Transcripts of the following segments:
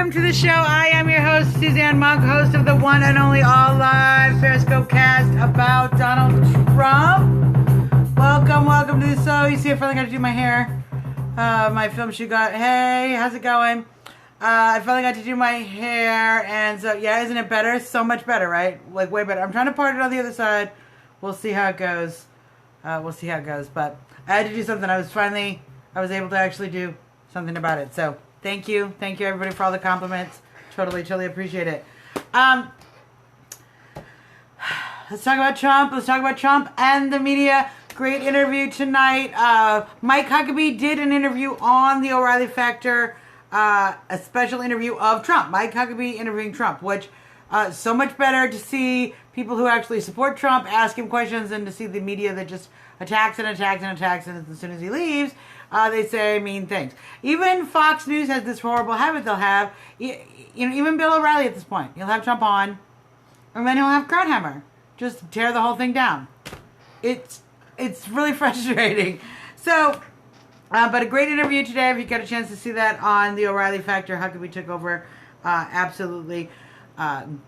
welcome to the show. I am your host, Suzanne Monk, host of the one and only all-live Periscope cast about Donald Trump. Welcome to the show. You see, I finally got to do my hair. My film shoot got, hey, how's it going? I finally got to do my hair, and so, yeah, isn't it better? So much better, right? Like, way better. I'm trying to part it on the other side. We'll see how it goes. But I had to do something. I was able to actually do something about it. So, thank you everybody for all the compliments. Totally appreciate it. Let's talk about Trump and the media. Great interview tonight. Mike Huckabee did an interview on the O'Reilly Factor, a special interview of Trump. Mike Huckabee interviewing Trump, which so much better to see people who actually support Trump ask him questions than to see the media that just attacks, and as soon as he leaves, they say mean things. Even Fox News has this horrible habit they'll have. Even Bill O'Reilly at this point. He'll have Trump on, and then he'll have Krauthammer just tear the whole thing down. It's really frustrating. So, but a great interview today. If you got a chance to see that on the O'Reilly Factor, Huckabee took over. Absolutely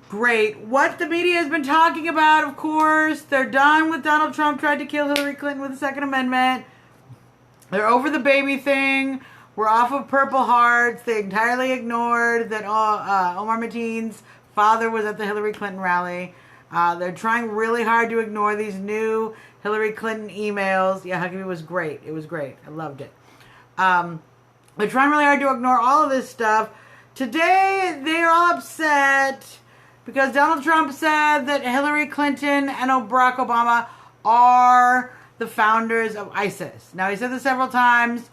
great. What the media has been talking about, of course, they're done with Donald Trump tried to kill Hillary Clinton with the Second Amendment. They're over the baby thing. We're off of Purple Hearts. They entirely ignored that Omar Mateen's father was at the Hillary Clinton rally. They're trying really hard to ignore these new Hillary Clinton emails. Yeah, Huckabee was great. It was great. I loved it. They're trying really hard to ignore all of this stuff. Today, they're all upset because Donald Trump said that Hillary Clinton and Barack Obama are the founders of ISIS. Now, he said this several times,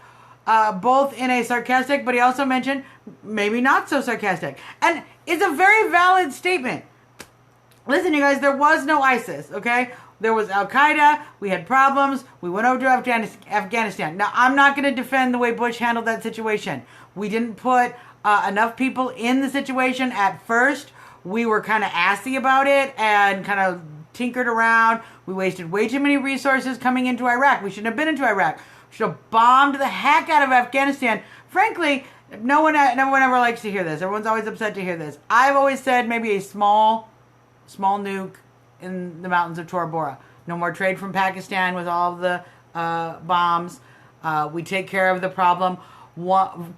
both in a sarcastic, but he also mentioned maybe not so sarcastic. And it's a very valid statement. Listen, you guys, there was no ISIS, okay? There was Al-Qaeda. We had problems. We went over to Afghanistan. Now, I'm not going to defend the way Bush handled that situation. We didn't put enough people in the situation at first. We were kind of assy about it and kind of tinkered around. We wasted way too many resources coming into Iraq. We shouldn't have been into Iraq. We should have bombed the heck out of Afghanistan. Frankly, no one ever likes to hear this. Everyone's always upset to hear this. I've always said maybe a small nuke in the mountains of Tora Bora. No more trade from Pakistan with all of the bombs. We take care of the problem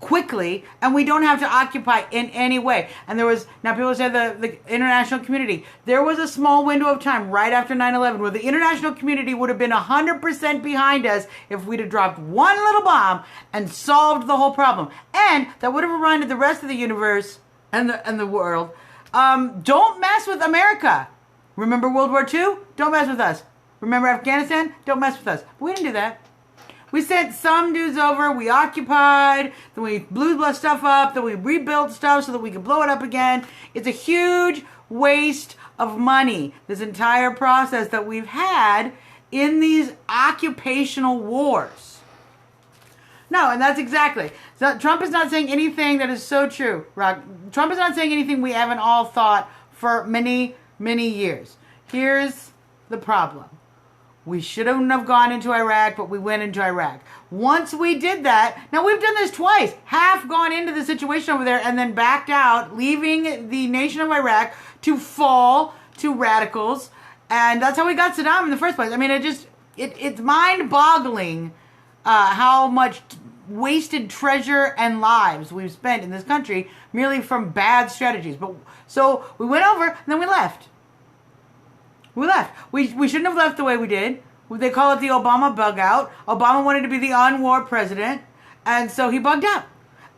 quickly, and we don't have to occupy in any way. And now people say the international community, there was a small window of time right after 9/11 where the international community would have been 100% behind us if we'd have dropped one little bomb and solved the whole problem. And that would have reminded the rest of the universe and the world, don't mess with America. Remember World War II? Don't mess with us. Remember Afghanistan? Don't mess with us. But we didn't do that. We sent some dudes over, we occupied, then we blew stuff up, then we rebuilt stuff so that we could blow it up again. It's a huge waste of money, this entire process that we've had in these occupational wars. No, and that's exactly. So Trump is not saying anything that is so true, Rock. Trump is not saying anything we haven't all thought for many, many years. Here's the problem. We shouldn't have gone into Iraq, but we went into Iraq. Once we did that, now we've done this twice. Half gone into the situation over there and then backed out, leaving the nation of Iraq to fall to radicals. And that's how we got Saddam in the first place. I mean, it's mind-boggling how much wasted treasure and lives we've spent in this country merely from bad strategies. So we went over and then we left. We shouldn't have left the way we did. They call it the Obama bug out. Obama wanted to be the on-war president, and so he bugged out.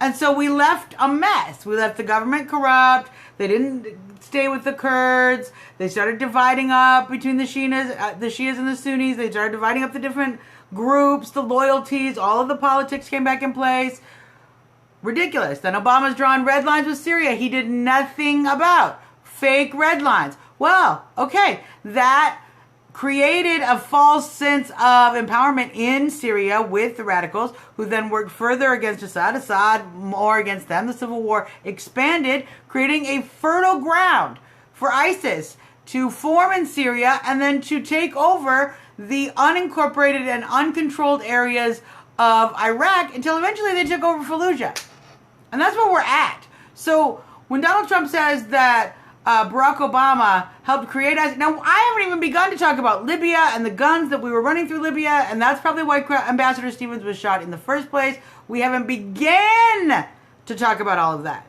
And so we left a mess. We left the government corrupt. They didn't stay with the Kurds. They started dividing up between the Shias and the Sunnis. They started dividing up the different groups, the loyalties. All of the politics came back in place. Ridiculous. Then Obama's drawn red lines with Syria. He did nothing about. Fake red lines. Well, okay, that created a false sense of empowerment in Syria with the radicals, who then worked further against Assad more against them. The civil war expanded, creating a fertile ground for ISIS to form in Syria and then to take over the unincorporated and uncontrolled areas of Iraq until eventually they took over Fallujah. And that's where we're at. So when Donald Trump says that Barack Obama helped create ISIS, now I haven't even begun to talk about Libya and the guns that we were running through Libya, and that's probably why Ambassador Stevens was shot in the first place. We haven't begun to talk about all of that.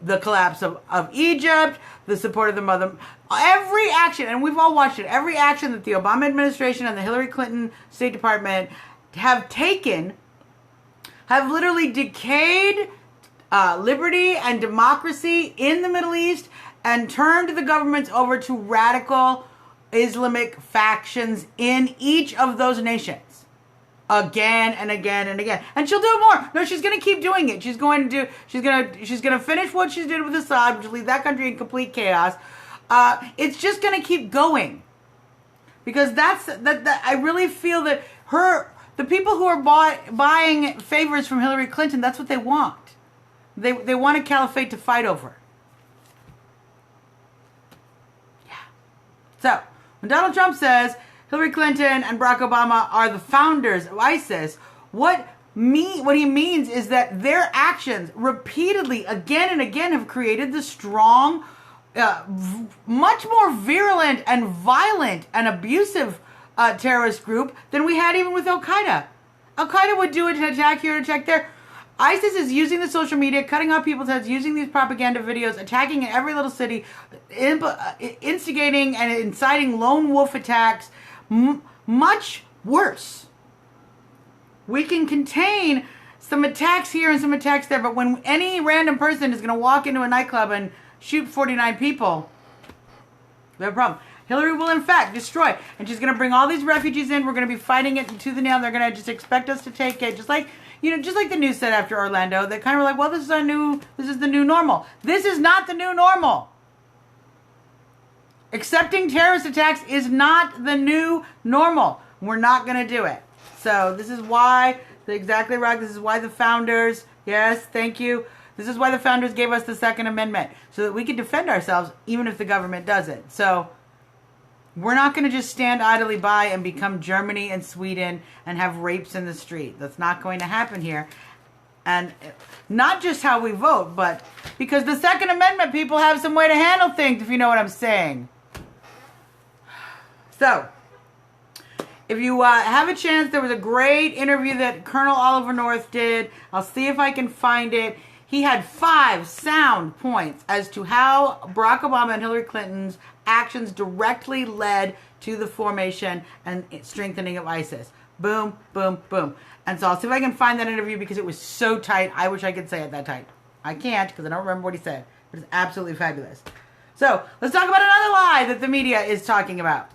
The collapse of Egypt, the support of the mother, every action, and we've all watched it, every action that the Obama administration and the Hillary Clinton State Department have taken have literally decayed liberty and democracy in the Middle East and turned the governments over to radical Islamic factions in each of those nations. Again and again and again. And she'll do more. No, she's going to keep doing it. She's going to finish what she did with Assad, which will leave that country in complete chaos. It's just going to keep going. Because I really feel that the people who are buying favors from Hillary Clinton, that's what they want. They want a caliphate to fight over. Yeah. So, when Donald Trump says Hillary Clinton and Barack Obama are the founders of ISIS, what he means is that their actions repeatedly, again and again, have created the strong, much more virulent and violent and abusive terrorist group than we had even with Al-Qaeda. Al-Qaeda would do an attack here, an attack there. ISIS is using the social media, cutting off people's heads, using these propaganda videos, attacking in every little city, instigating and inciting lone wolf attacks. Much worse. We can contain some attacks here and some attacks there, but when any random person is going to walk into a nightclub and shoot 49 people, we have a problem. Hillary will, in fact, destroy. And she's going to bring all these refugees in. We're going to be fighting it tooth and nail. They're going to just expect us to take it. Just like the news said after Orlando. They kind of were like, well, this is the new normal. This is not the new normal. Accepting terrorist attacks is not the new normal. We're not going to do it. So this is why, exactly right, this is why the founders, yes, thank you. This is why the founders gave us the Second Amendment, so that we can defend ourselves even if the government doesn't. So we're not going to just stand idly by and become Germany and Sweden and have rapes in the street. That's not going to happen here. And not just how we vote, but because the Second Amendment people have some way to handle things, if you know what I'm saying. So, if you have a chance, there was a great interview that Colonel Oliver North did. I'll see if I can find it. He had 5 sound points as to how Barack Obama and Hillary Clinton's actions directly led to the formation and strengthening of ISIS. Boom, boom, boom. And so I'll see if I can find that interview because it was so tight. I wish I could say it that tight. I can't because I don't remember what he said. But it's absolutely fabulous. So, let's talk about another lie that the media is talking about.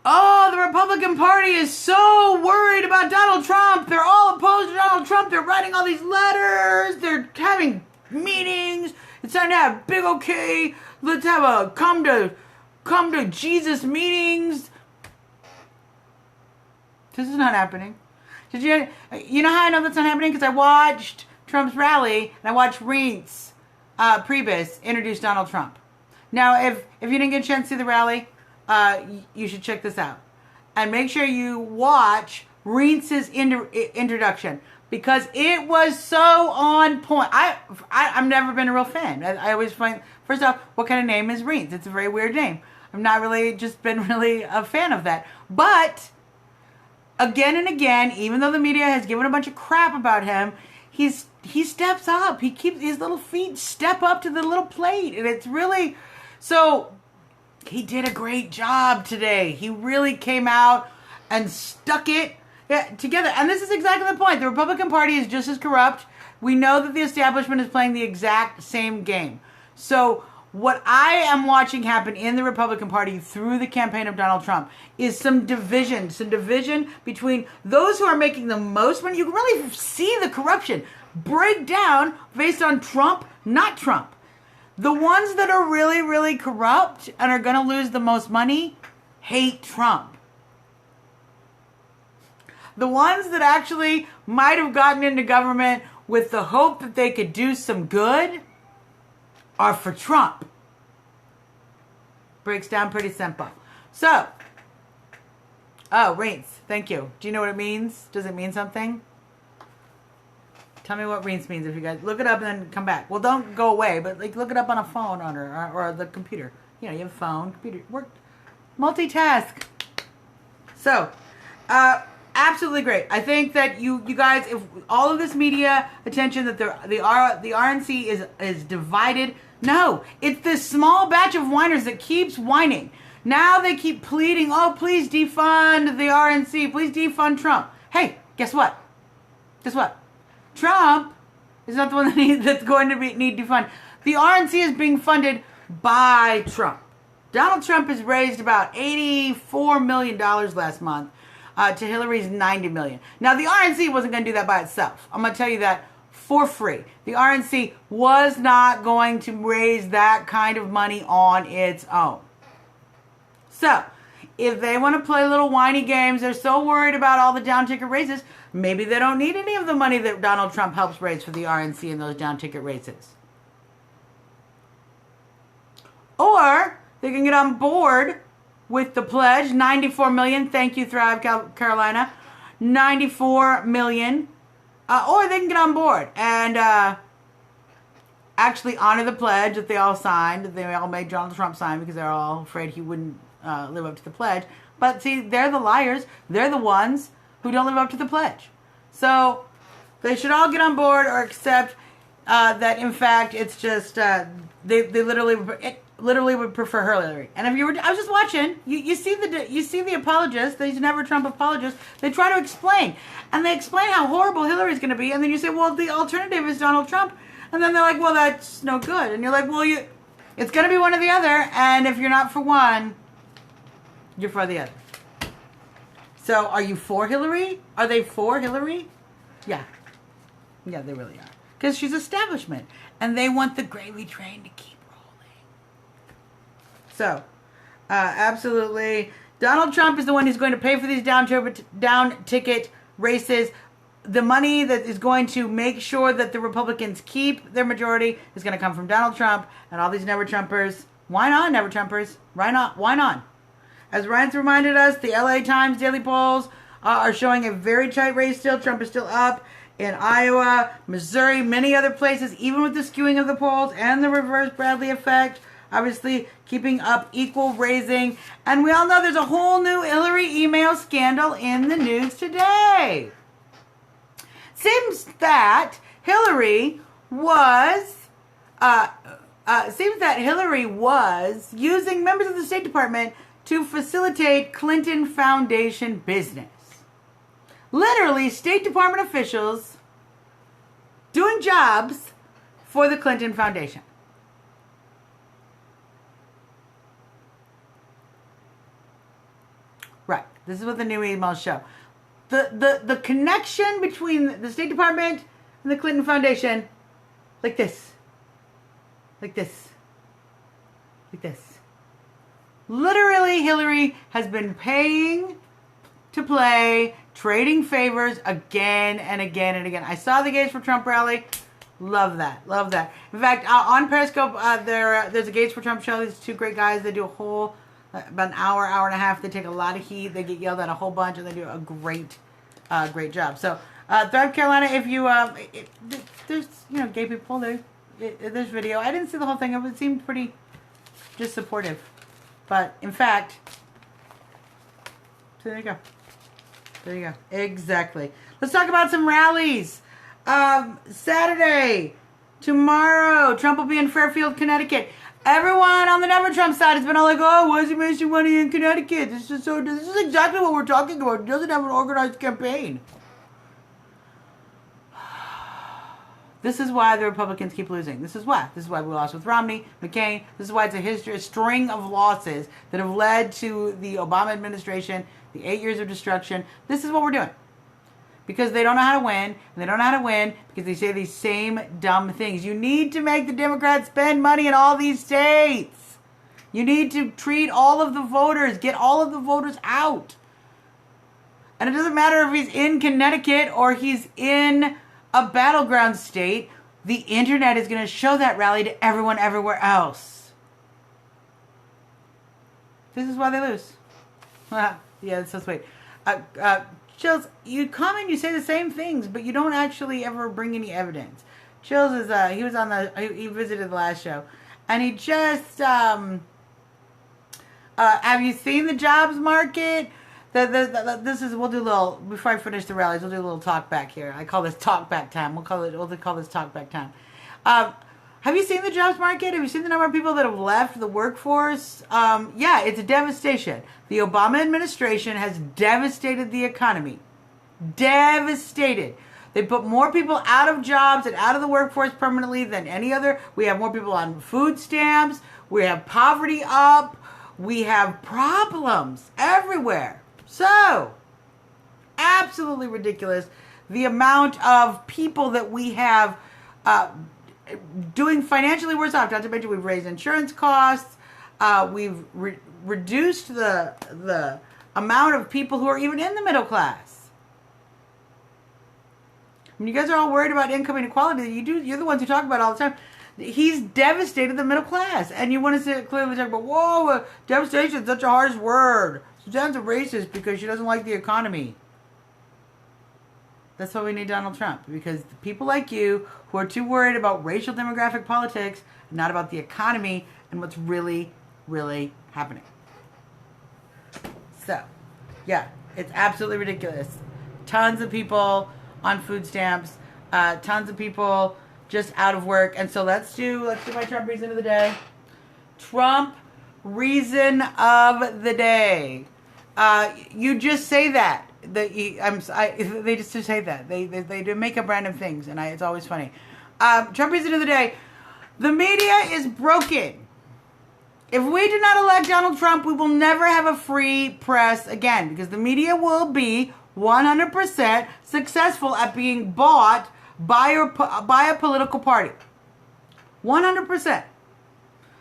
Oh, the Republican Party is so worried about Donald Trump. They're all opposed to Donald Trump. They're writing all these letters. They're having meetings. It's time to have big okay. Let's have a come to Jesus meetings. This is not happening. Did you know how I know that's not happening? Because I watched Trump's rally and I watched Reince Priebus introduce Donald Trump. Now, if you didn't get a chance to see the rally, you should check this out. And make sure you watch Reince's introduction. Because it was so on point. I've never been a real fan. I always find, first off, what kind of name is Reince? It's a very weird name. I've not really just been really a fan of that. But, again and again, even though the media has given a bunch of crap about him, he steps up. He keeps his little feet step up to the little plate. And it's really, so he did a great job today. He really came out and stuck it together. And this is exactly the point. The Republican Party is just as corrupt. We know that the establishment is playing the exact same game. So what I am watching happen in the Republican Party through the campaign of Donald Trump is some division between those who are making the most money. You can really see the corruption break down based on Trump, not Trump. The ones that are really, really corrupt and are going to lose the most money hate Trump. The ones that actually might have gotten into government with the hope that they could do some good are for Trump. Breaks down pretty simple. So, Reince, thank you. Do you know what it means? Does it mean something? Tell me what Reince means if you guys look it up and then come back. Well, don't go away, but like look it up on a phone or the computer. You know, you have a phone, computer, work, multitask. So, absolutely great. I think that you guys, if all of this media attention that the RNC is divided. No, it's this small batch of whiners that keeps whining. Now they keep pleading, oh, please defund the RNC. Please defund Trump. Hey, guess what? Guess what? Trump is not the one that's going to need defund. The RNC is being funded by Trump. Donald Trump has raised about $84 million last month to Hillary's $90 million. Now, the RNC wasn't going to do that by itself. I'm going to tell you that for free. The RNC was not going to raise that kind of money on its own. So, if they want to play little whiny games, they're so worried about all the down ticket races, maybe they don't need any of the money that Donald Trump helps raise for the RNC in those down ticket races. Or they can get on board with the pledge, $94 million. Thank you, Thrive Carolina. $94 million. Or they can get on board and actually honor the pledge that they all signed, that they all made Donald Trump sign because they're all afraid he wouldn't live up to the pledge. But see, they're the liars. They're the ones who don't live up to the pledge. So they should all get on board or accept that, in fact, it's just they literally would prefer Hillary. And if you were, I was just watching. You see the apologists, these never Trump apologists. They try to explain, and they explain how horrible Hillary's going to be, and then you say, well, the alternative is Donald Trump, and then they're like, well, that's no good, and you're like, well, it's going to be one or the other, and if you're not for one, you're for the other. So, are you for Hillary? Are they for Hillary? Yeah, they really are, because she's establishment, and they want the gravy train to keep. So, absolutely. Donald Trump is the one who's going to pay for these down ticket races. The money that is going to make sure that the Republicans keep their majority is going to come from Donald Trump and all these never-Trumpers. Why not, never-Trumpers? Why not? As Reince reminded us, the LA Times daily polls are showing a very tight race still. Trump is still up in Iowa, Missouri, many other places, even with the skewing of the polls and the reverse Bradley effect. Obviously, keeping up equal raising. And we all know there's a whole new Hillary email scandal in the news today. Seems that Hillary was using members of the State Department to facilitate Clinton Foundation business. Literally, State Department officials doing jobs for the Clinton Foundation. Right. This is what the new emails show. The connection between the State Department and the Clinton Foundation, like this. Like this. Like this. Literally, Hillary has been paying to play, trading favors again and again and again. I saw the Gates for Trump rally. Love that. Love that. In fact, on Periscope, there's a Gates for Trump show. These two great guys. They do a whole... about an hour and a half. They take a lot of heat. They get yelled at a whole bunch, and they do a great job. So, Thrive Carolina, if you there's gay people there. There's video. I didn't see the whole thing. It seemed pretty just supportive, but in fact, so there you go. There you go. Exactly. Let's talk about some rallies. Saturday, tomorrow, Trump will be in Fairfield, Connecticut. Everyone on the Never Trump side has been all like, oh, why is he wasting money in Connecticut? This is exactly what we're talking about. He doesn't have an organized campaign. This is why the Republicans keep losing. This is why. This is why we lost with Romney, McCain. This is why it's a string of losses that have led to the Obama administration, the 8 years of destruction. This is what we're doing. Because they don't know how to win, and they don't know how to win because they say these same dumb things. You need to make the Democrats spend money in all these states. You need to treat all of the voters, get all of the voters out. And it doesn't matter if he's in Connecticut or he's in a battleground state. The internet is going to show that rally to everyone everywhere else. This is why they lose. Yeah, that's so sweet. Chills, you come and you say the same things, but you don't actually ever bring any evidence. Chills is he was on he visited the last show, and he just have you seen the jobs market? This is, we'll do a little, before I finish the rallies, we'll do a little talk back here. I call this talk back time. We'll call this talk back time. Have you seen the jobs market? Have you seen the number of people that have left the workforce? Yeah, it's a devastation. The Obama administration has devastated the economy. Devastated. They put more people out of jobs and out of the workforce permanently than any other. We have more people on food stamps. We have poverty up. We have problems everywhere. So, absolutely ridiculous. The amount of people that we have doing financially worse off. Not to mention we've raised insurance costs. We've reduced the amount of people who are even in the middle class. I mean, you guys are all worried about income inequality. You're the ones who talk about it all the time. He's devastated the middle class. And you want to clearly talk about, whoa, devastation is such a harsh word. Suzanne's a racist because she doesn't like the economy. That's why we need Donald Trump. Because people like you who are too worried about racial demographic politics and not about the economy and what's really, really happening. So, yeah, it's absolutely ridiculous. Tons of people on food stamps. Tons of people just out of work. And so let's do my Trump reason of the day. Trump reason of the day. You just say that. They just say that. They do make up random things, and it's always funny. Trump reason of the day. The media is broken. If we do not elect Donald Trump, we will never have a free press again, because the media will be 100% successful at being bought by a political party. 100%.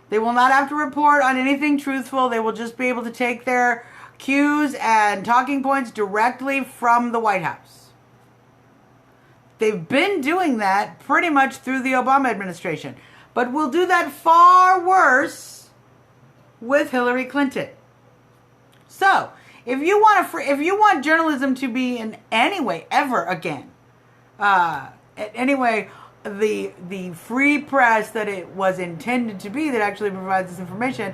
They will not have to report on anything truthful. They will just be able to take their cues and talking points directly from the White House. They've been doing that pretty much through the Obama administration. But we'll do that far worse with Hillary Clinton. So, if you want journalism to be in any way ever again, anyway, the free press that it was intended to be that actually provides this information,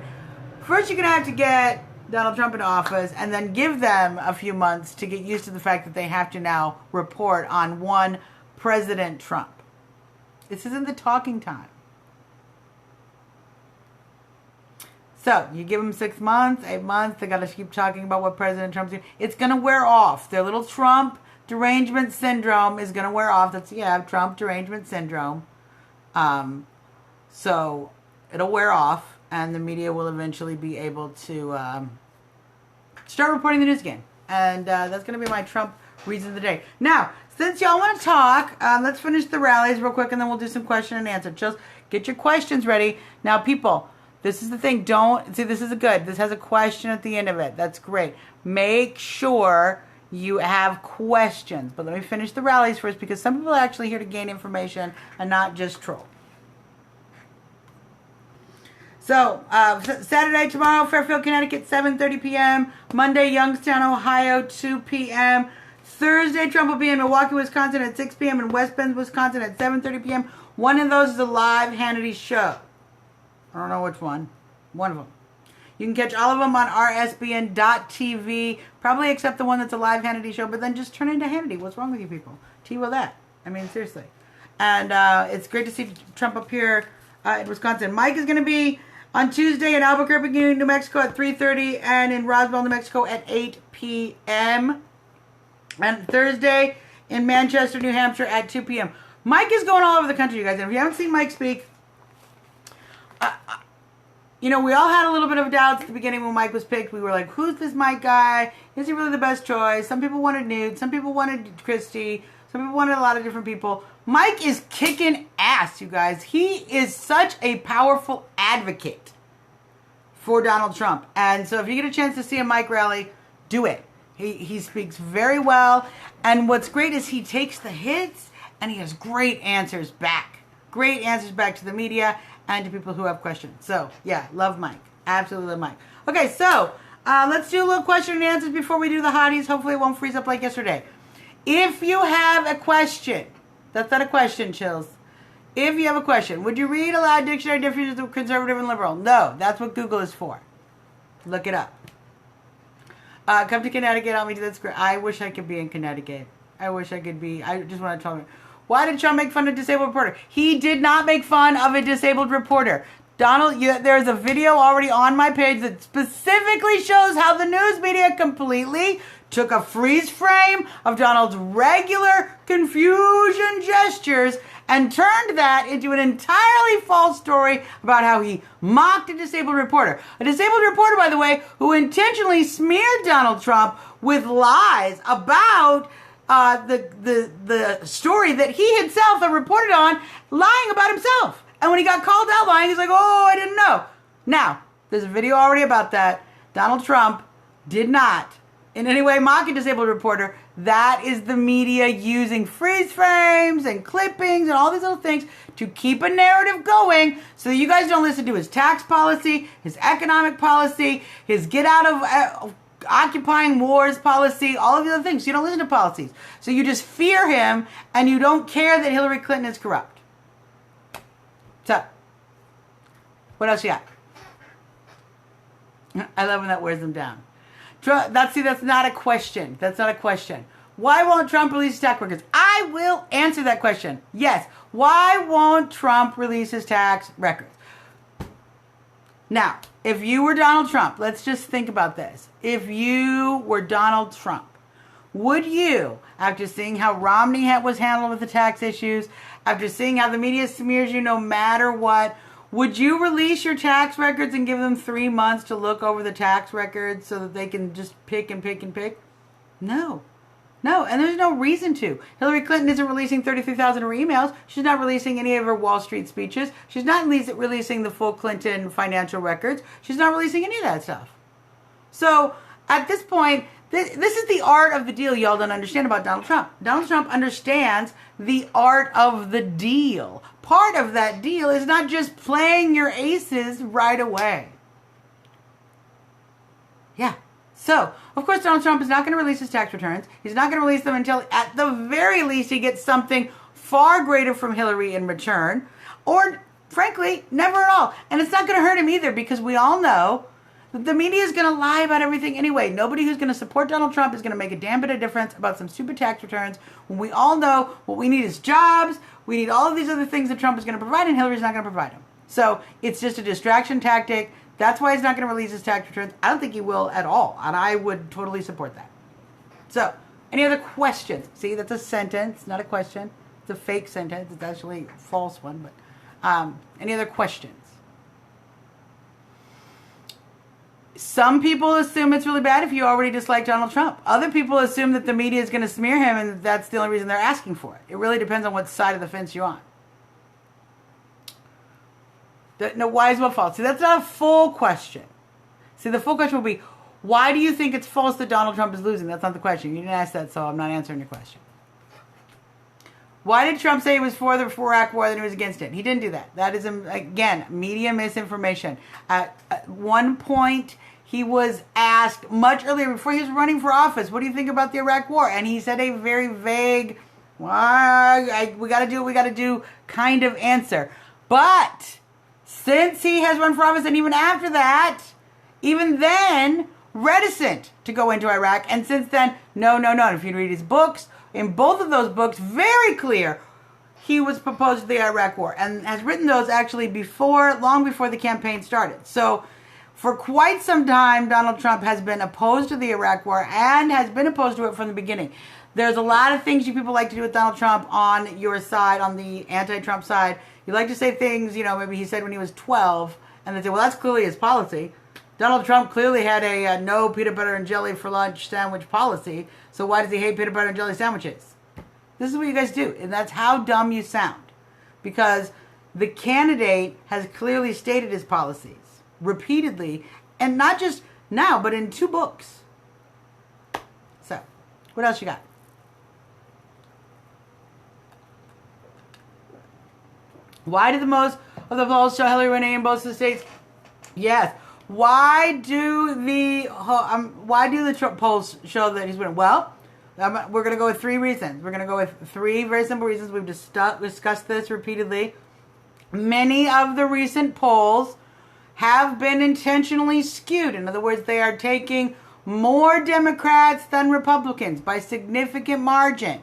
first you're going to have to get Donald Trump into office and then give them a few months to get used to the fact that they have to now report on one President Trump. This isn't the talking time. So, you give them 6 months, 8 months, they got to keep talking about what President Trump's doing. It's going to wear off. Their little Trump derangement syndrome is going to wear off. Trump derangement syndrome. So, it'll wear off, and the media will eventually be able to start reporting the news again. And that's going to be my Trump reason of the day. Now, since y'all want to talk, let's finish the rallies real quick, and then we'll do some question and answer. Just get your questions ready. Now, people, this is the thing. This is this has a question at the end of it. That's great. Make sure you have questions. But let me finish the rallies first, because some people are actually here to gain information and not just troll. So, Saturday, tomorrow, Fairfield, Connecticut, 7:30 p.m. Monday, Youngstown, Ohio, 2 p.m. Thursday, Trump will be in Milwaukee, Wisconsin at 6 p.m. and West Bend, Wisconsin at 7:30 p.m. One of those is a live Hannity show. I don't know which one. One of them. You can catch all of them on rsbn.tv, probably except the one that's a live Hannity show, but then just turn into Hannity. What's wrong with you people? TiVo that. I mean, seriously. And it's great to see Trump up here in Wisconsin. Mike is going to be on Tuesday in Albuquerque, New Mexico at 3:30 and in Roswell, New Mexico at 8 p.m. And Thursday in Manchester, New Hampshire at 2 p.m. Mike is going all over the country, you guys. And if you haven't seen Mike speak, we all had a little bit of doubts at the beginning when Mike was picked. We were like, who's this Mike guy? Is he really the best choice? Some people wanted Newt. Some people wanted Christie. Some people wanted a lot of different people. Mike is kicking ass, you guys. He is such a powerful advocate for Donald Trump. And so if you get a chance to see a Mike rally, do it. He speaks very well. And what's great is he takes the hits and he has great answers back. Great answers back to the media and to people who have questions. So, yeah, love Mike. Absolutely love Mike. Okay, so Let's do a little question and answers before we do the hotties. Hopefully it won't freeze up like yesterday. If you have a question, that's not a question, Chills. If you have a question, would you read aloud dictionary definitions of conservative and liberal? No, that's what Google is for. Look it up. Come to Connecticut, help me do this. I wish I could be in Connecticut. I wish I could be. I just want to tell me. Why did Trump make fun of a disabled reporter? He did not make fun of a disabled reporter. Donald, there's a video already on my page that specifically shows how the news media completely took a freeze frame of Donald's regular confusion gestures and turned that into an entirely false story about how he mocked a disabled reporter. A disabled reporter, by the way, who intentionally smeared Donald Trump with lies about the story that he himself had reported on, lying about himself. And when he got called out lying, he's like, oh, I didn't know. Now, there's a video already about that. Donald Trump did not in any way mock a disabled reporter. That is the media using freeze frames and clippings and all these little things to keep a narrative going so that you guys don't listen to his tax policy, his economic policy, his get out of occupying wars policy, all of the other things. You don't listen to policies. So you just fear him and you don't care that Hillary Clinton is corrupt. So, what else you got? I love when that wears them down. That's not a question. That's not a question. Why won't Trump release his tax records? I will answer that question. Yes. Why won't Trump release his tax records? Now, if you were Donald Trump, let's just think about this. If you were Donald Trump, would you, after seeing how Romney was handled with the tax issues, after seeing how the media smears you no matter what, would you release your tax records and give them 3 months to look over the tax records so that they can just pick and pick and pick? No. No, and there's no reason to. Hillary Clinton isn't releasing 33,000 of her emails. She's not releasing any of her Wall Street speeches. She's not releasing the full Clinton financial records. She's not releasing any of that stuff. So, at this point, this is the art of the deal y'all don't understand about Donald Trump. Donald Trump understands the art of the deal. Part of that deal is not just playing your aces right away. Yeah. So, of course, Donald Trump is not going to release his tax returns. He's not going to release them until, at the very least, he gets something far greater from Hillary in return. Or, frankly, never at all. And it's not going to hurt him either, because we all know that the media is going to lie about everything anyway. Nobody who's going to support Donald Trump is going to make a damn bit of difference about some stupid tax returns when we all know what we need is jobs. We need all of these other things that Trump is going to provide, and Hillary's not going to provide them. So, it's just a distraction tactic. That's why he's not going to release his tax returns. I don't think he will at all, and I would totally support that. So, any other questions? See, that's a sentence, not a question. It's a fake sentence. It's actually a false one, but any other questions? Some people assume it's really bad if you already dislike Donald Trump. Other people assume that the media is going to smear him, and that's the only reason they're asking for it. It really depends on what side of the fence you're on. No, why is what false? See, that's not a full question. See, the full question will be, why do you think it's false that Donald Trump is losing? That's not the question. You didn't ask that, so I'm not answering your question. Why did Trump say he was for the Iraq war than he was against it? He didn't do that. That is, again, media misinformation. At one point, he was asked much earlier, before he was running for office, what do you think about the Iraq war? And he said a very vague, we got to do what we got to do kind of answer. But since he has run for office, and even after that, even then, reticent to go into Iraq. And since then, no. If you read his books, in both of those books, very clear, he was opposed to the Iraq war. And has written those actually long before the campaign started. So, for quite some time, Donald Trump has been opposed to the Iraq war and has been opposed to it from the beginning. There's a lot of things you people like to do with Donald Trump on your side, on the anti-Trump side. You like to say things, maybe he said when he was 12, and they say, well, that's clearly his policy. Donald Trump clearly had a no peanut butter and jelly for lunch sandwich policy, so why does he hate peanut butter and jelly sandwiches? This is what you guys do, and that's how dumb you sound. Because the candidate has clearly stated his policies repeatedly, and not just now, but in 2 books. So, what else you got? Why did the most of the polls show Hillary winning in both the states? Yes. why do the Trump polls show that he's winning? Well, we're going to go with 3 reasons. We're going to go with 3 very simple reasons. We've discussed this repeatedly. Many of the recent polls have been intentionally skewed. In other words, they are taking more Democrats than Republicans by significant margin.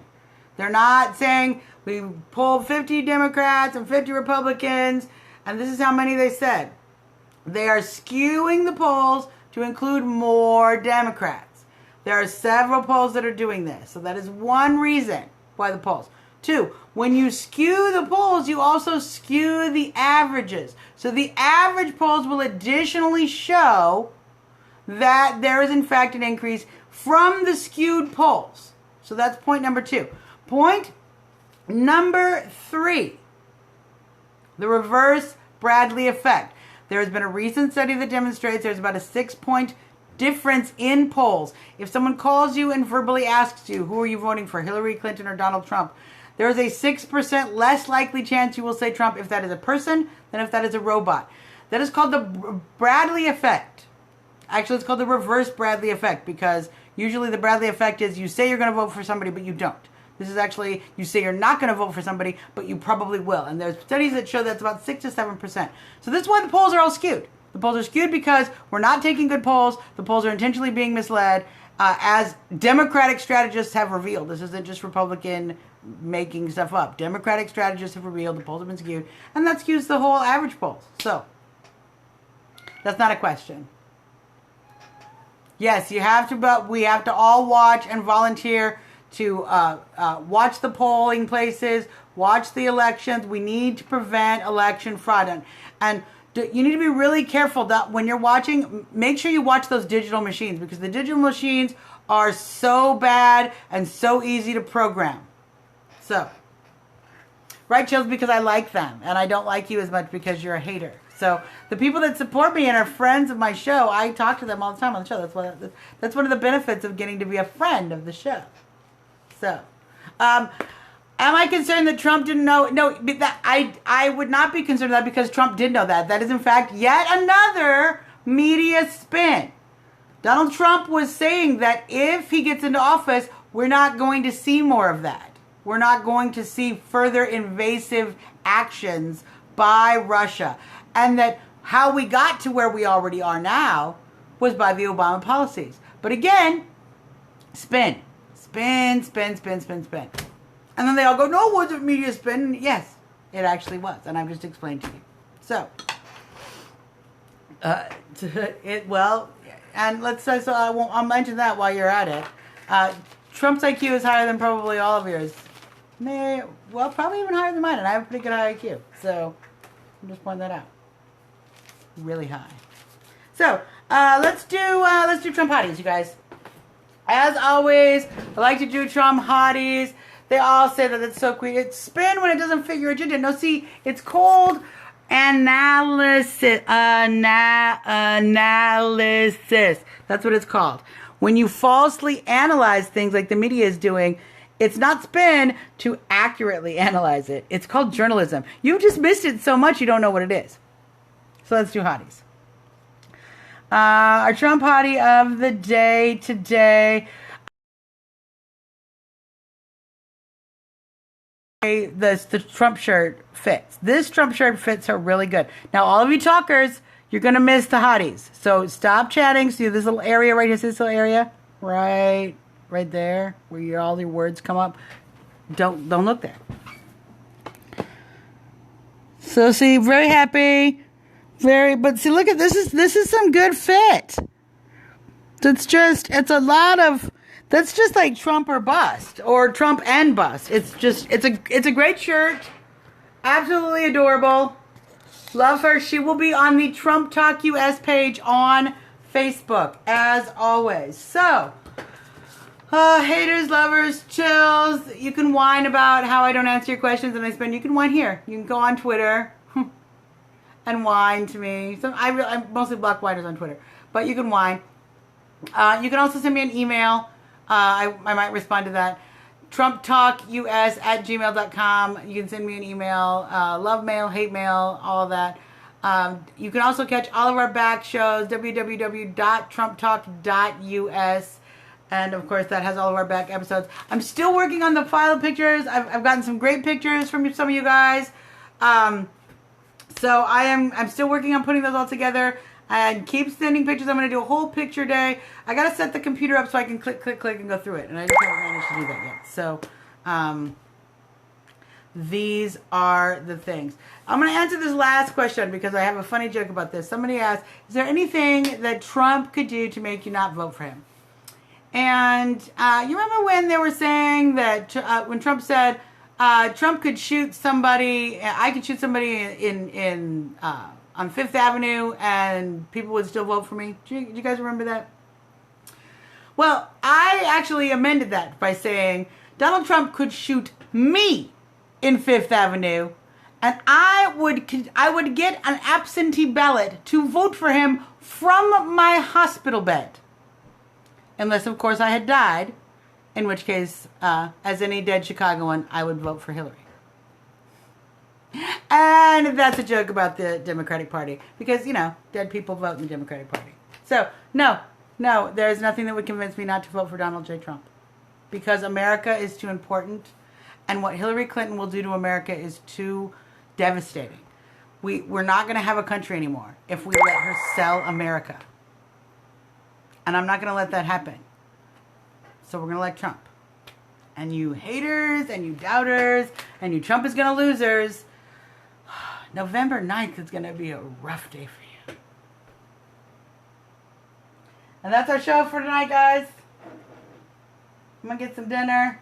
They're not saying we polled 50 Democrats and 50 Republicans, and this is how many they said. They are skewing the polls to include more Democrats. There are several polls that are doing this. So that is one reason why the polls. 2, when you skew the polls, you also skew the averages. So the average polls will additionally show that there is in fact an increase from the skewed polls. So that's point number 2. Point number 3, the reverse Bradley effect. There has been a recent study that demonstrates there's about a 6-point difference in polls. If someone calls you and verbally asks you, who are you voting for, Hillary Clinton or Donald Trump, there is a 6% less likely chance you will say Trump if that is a person than if that is a robot. That is called the Bradley effect. Actually, it's called the reverse Bradley effect, because usually the Bradley effect is you say you're going to vote for somebody, but you don't. This is actually, you say you're not going to vote for somebody, but you probably will. And there's studies that show that's about 6 to 7%. So this is why the polls are all skewed. The polls are skewed because we're not taking good polls. The polls are intentionally being misled, as Democratic strategists have revealed. This isn't just Republican making stuff up. Democratic strategists have revealed the polls have been skewed, and that skews the whole average polls. So that's not a question. Yes, you have to, but we have to all watch and volunteer to watch the polling places, watch the elections. We need to prevent election fraud. And you need to be really careful that when you're watching, make sure you watch those digital machines, because the digital machines are so bad and so easy to program. So, right, Chills, because I like them, and I don't like you as much because you're a hater. So the people that support me and are friends of my show, I talk to them all the time on the show. That's one of the benefits of getting to be a friend of the show. So, am I concerned that Trump didn't know? No, I would not be concerned with that, because Trump did know that. That is, in fact, yet another media spin. Donald Trump was saying that if he gets into office, we're not going to see more of that. We're not going to see further invasive actions by Russia. And that how we got to where we already are now was by the Obama policies. But again, spin. Spin. And then they all go, no, it wasn't media spin. Yes, it actually was. And I've just explained to you. So, and let's say, so I'll mention that while you're at it. Trump's IQ is higher than probably all of yours. Probably even higher than mine. And I have a pretty good high IQ. So, I'm just pointing that out. Really high. So, let's do Trump hotties, you guys. As always, I like to do Trump hotties. They all say that it's so quick. It's spin when it doesn't fit your agenda. No, see, it's called analysis. Analysis. That's what it's called. When you falsely analyze things like the media is doing, it's not spin to accurately analyze it. It's called journalism. You've just missed it so much you don't know what it is. So let's do hotties. Our Trump hottie of the day today. The Trump shirt fits. This Trump shirt fits her really good. Now, all of you talkers, you're going to miss the hotties. So stop chatting. See this little area right here? See this little area? Right there where all your words come up. Don't look there. So see, very happy. But see, look at this is some good fit. That's just like Trump or bust, or Trump and bust. It's a great shirt. Absolutely adorable. Love her. She will be on the Trump Talk US page on Facebook, as always. So, haters, lovers, chills. You can whine about how I don't answer your questions and I spend. You can whine here. You can go on Twitter and whine to me. So I mostly block whiners on Twitter, but you can whine. You can also send me an email. I might respond to that. TrumpTalkUS@gmail.com. You can send me an email. Love mail, hate mail, all of that. You can also catch all of our back shows, www.trumptalk.us. And of course, that has all of our back episodes. I'm still working on the file pictures. I've gotten some great pictures from some of you guys. So I'm still working on putting those all together. And keep sending pictures. I'm going to do a whole picture day. I got to set the computer up so I can click, and go through it. And I just haven't managed to do that yet. So, these are the things. I'm going to answer this last question because I have a funny joke about this. Somebody asked, is there anything that Trump could do to make you not vote for him? And you remember when they were saying that, when Trump said, Trump could shoot somebody, I could shoot somebody on Fifth Avenue and people would still vote for me? Do you guys remember that? Well, I actually amended that by saying Donald Trump could shoot me in Fifth Avenue and I would get an absentee ballot to vote for him from my hospital bed. Unless, of course, I had died, in which case, as any dead Chicagoan, I would vote for Hillary. And that's a joke about the Democratic Party. Because, dead people vote in the Democratic Party. So, no, there's nothing that would convince me not to vote for Donald J. Trump. Because America is too important. And what Hillary Clinton will do to America is too devastating. We're not going to have a country anymore if we let her sell America. And I'm not going to let that happen. So we're going to elect Trump. And you haters and you doubters and you Trump is going to losers, November 9th is going to be a rough day for you. And that's our show for tonight, guys. I'm going to get some dinner.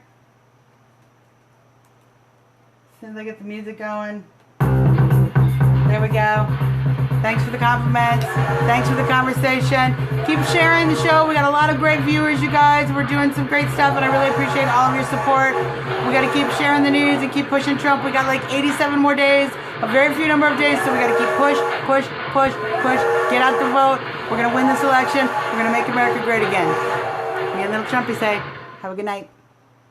As soon as I get the music going. There we go. Thanks for the compliments. Thanks for the conversation. Keep sharing the show. We got a lot of great viewers, you guys. We're doing some great stuff, and I really appreciate all of your support. We got to keep sharing the news and keep pushing Trump. We got like 87 more days, a very few number of days, so we got to keep push. Get out the vote. We're going to win this election. We're going to make America great again. Me and little Trumpy say, have a good night.